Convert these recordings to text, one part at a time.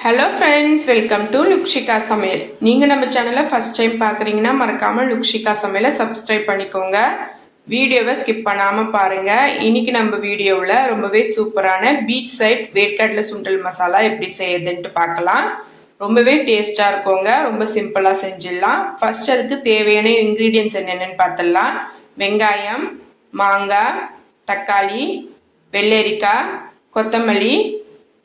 Hello friends, welcome to Lukshika சமையல். நீங்கள் நம்ம சேனலை ஃபஸ்ட் டைம் பார்க்குறீங்கன்னா மறக்காமல் லுக்ஷிகா சமையலை சப்ஸ்கிரைப் பண்ணிக்கோங்க. வீடியோவை ஸ்கிப் பண்ணாமல் பாருங்கள். இன்றைக்கி நம்ம வீடியோவில் ரொம்பவே சூப்பரான பீச் சைட் வேர்க்கடலை சுண்டல் மசாலா எப்படி செய்யுதுன்ட்டு பார்க்கலாம். ரொம்பவே டேஸ்ட்டாக இருக்குங்க. ரொம்ப சிம்பிளாக செஞ்சிடலாம். ஃபஸ்ட் அதுக்கு தேவையான இன்க்ரீடியன்ஸ் என்னென்னு பார்த்துடலாம். வெங்காயம், மாங்காய், தக்காளி, வெள்ளரிக்காய், கொத்தமல்லி,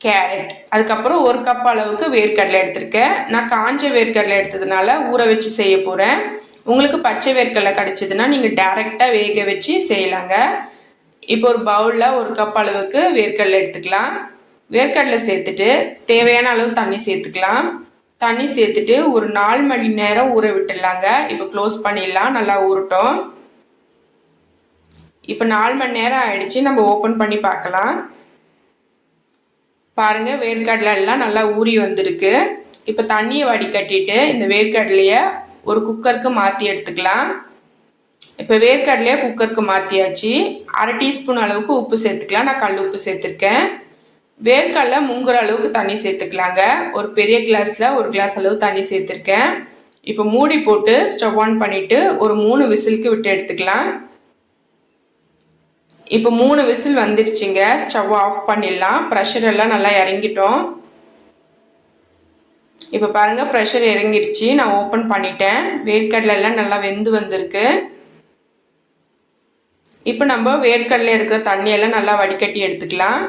கேரட், அதுக்கப்புறம் ஒரு கப் அளவுக்கு வேர்க்கடலை எடுத்திருக்கேன். நான் காஞ்ச வேர்க்கடலை எடுத்ததுனால ஊற வச்சு செய்ய போகிறேன். உங்களுக்கு பச்சை வேர்க்கடலை கிடைச்சதுன்னா நீங்கள் டைரெக்டாக வேக வச்சு செய்யலாங்க. இப்போ ஒரு பவுலில் ஒரு கப் அளவுக்கு வேர்க்கடலை எடுத்துக்கலாம். வேர்க்கடலை சேர்த்துட்டு தேவையான அளவு தண்ணி சேர்த்துக்கலாம். தண்ணி சேர்த்துட்டு ஒரு 4 மணி நேரம் ஊற விட்டுடலாங்க. இப்போ க்ளோஸ் பண்ணிடலாம், நல்லா ஊறட்டும். இப்போ 4 மணி நேரம் ஆயிடுச்சு. நம்ம ஓப்பன் பண்ணி பார்க்கலாம். பாருங்க, வேர்க்கடலை எல்லாம் நல்லா ஊறி வந்திருக்கு. இப்போ தண்ணியை வடிகட்டிட்டு இந்த வேர்க்கடலையை ஒரு குக்கருக்கு மாற்றி எடுத்துக்கலாம். இப்போ வேர்க்கடலையை குக்கருக்கு மாற்றியாச்சு. 1/2 டீஸ்பூன் அளவுக்கு உப்பு சேர்த்துக்கலாம். நான் கல் உப்பு சேர்த்துருக்கேன். வேர்க்கடலை முங்குற அளவுக்கு தண்ணி சேர்த்துக்கலாங்க. ஒரு பெரிய கிளாஸில் 1 கிளாஸ் அளவு தண்ணி சேர்த்துருக்கேன். இப்போ மூடி போட்டு ஸ்டவ் ஆன் பண்ணிவிட்டு ஒரு 3 விசிலுக்கு விட்டு எடுத்துக்கலாம். இப்போ 3 விசில் வந்துடுச்சுங்க. ஸ்டவ் ஆஃப் பண்ணிடலாம். ப்ரெஷர் எல்லாம் நல்லா இறங்கிட்டோம். இப்போ பாருங்கள், ப்ரெஷர் இறங்கிடுச்சு. நான் ஓப்பன் பண்ணிட்டேன். வேர்க்கடலை எல்லாம் நல்லா வெந்து வந்திருக்கு. இப்போ நம்ம வேர்க்கடலை இருக்கிற தண்ணியெல்லாம் நல்லா வடிகட்டி எடுத்துக்கலாம்.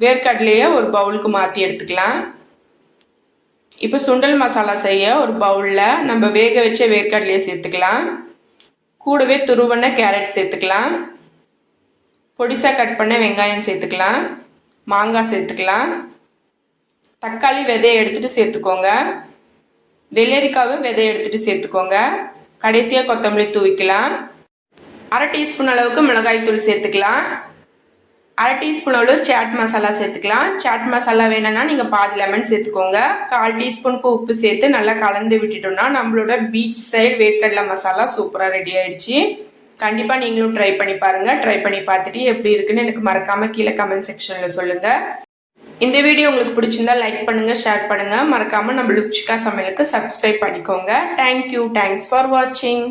வேர்க்கடலையை ஒரு பவுலுக்கு மாற்றி எடுத்துக்கலாம். இப்போ சுண்டல் மசாலா செய்ய ஒரு பவுலில் நம்ம வேக வச்ச வேர்க்கடலையை சேர்த்துக்கலாம். கூடவே துருவன கேரட் சேர்த்துக்கலாம். பொடிசாக கட் பண்ண வெங்காயம் சேர்த்துக்கலாம். மாங்காய் சேர்த்துக்கலாம். தக்காளி விதையை எடுத்துகிட்டு சேர்த்துக்கோங்க. வெள்ளரிக்காவும் விதையை எடுத்துகிட்டு சேர்த்துக்கோங்க. கடைசியாக கொத்தமல்லி தூவிக்கலாம். 1/2 டீஸ்பூன் அளவுக்கு மிளகாய் தூள் சேர்த்துக்கலாம். 1/2 டீஸ்பூன் அளவு சாட் மசாலா சேர்த்துக்கலாம். சாட் மசாலா வேணும்னா நீங்கள் பாதி லெமன் சேர்த்துக்கோங்க. 1/4 டீஸ்பூனுக்கு உப்பு சேர்த்து நல்லா கலந்து விட்டுட்டோம்னா நம்மளோட பீச் சைடு வேர்க்கடலை மசாலா சூப்பராக ரெடி ஆயிடுச்சு. கண்டிப்பாக நீங்களும் ட்ரை பண்ணி பாருங்கள். ட்ரை பண்ணி பார்த்துட்டு எப்படி இருக்குன்னு எனக்கு மறக்காமல் கீழே கமெண்ட் செக்ஷனில் சொல்லுங்கள். இந்த வீடியோ உங்களுக்கு பிடிச்சிருந்தா லைக் பண்ணுங்கள், ஷேர் பண்ணுங்கள். மறக்காமல் நம்ம லுக்ஷிகா சமையலுக்கு சப்ஸ்கிரைப் பண்ணிக்கோங்க. தேங்க்யூ. தேங்க்ஸ் ஃபார் வாட்சிங்.